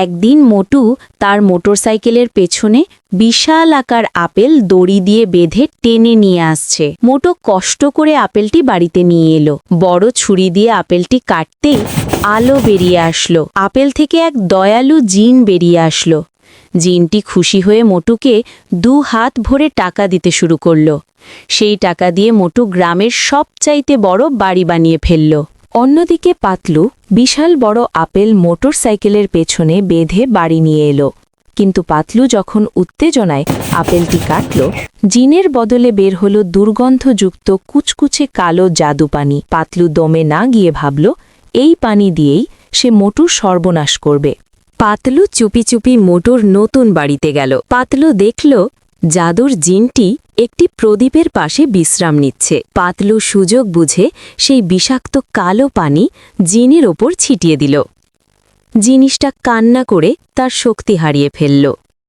একদিন মোটু তার মোটরসাইকেলের পেছনে বিশাল আকার আপেল দড়ি দিয়ে বেঁধে টেনে নিয়ে আসছে। মোটু কষ্ট করে আপেলটি বাড়িতে নিয়ে এলো। বড় ছুরি দিয়ে আপেলটি কাটতেই আলো বেরিয়ে আসলো। আপেল থেকে এক দয়ালু জিন বেরিয়ে আসলো। জিনটি খুশি হয়ে মোটুকে 2 হাত ভরে টাকা দিতে শুরু করলো। সেই টাকা দিয়ে মোটু গ্রামের সবচাইতে বড় বাড়ি বানিয়ে ফেলল। অন্যদিকে পাতলু বিশাল বড় আপেল মোটরসাইকেলের পেছনে বেঁধে বাড়ি নিয়ে এলো। কিন্তু পাতলু যখন উত্তেজনায় আপেলটি কাটল, জিনের বদলে বের হলো দুর্গন্ধযুক্ত কুচকুচে কালো জাদু পানি। পাতলু দমে না গিয়ে ভাবল, এই পানি দিয়েই সে মোটুর সর্বনাশ করবে। পাতলু চুপি চুপি মোটুর নতুন বাড়িতে গেল। পাতলু দেখল জাদুর জিনটি একটি প্রদীপের পাশে বিশ্রাম নিচ্ছে। পাতলু সুযোগ বুঝে সেই বিষাক্ত কালো পানি জিনের ওপর ছিটিয়ে দিল। জিনিসটা কান্না করে তার শক্তি হারিয়ে ফেলল।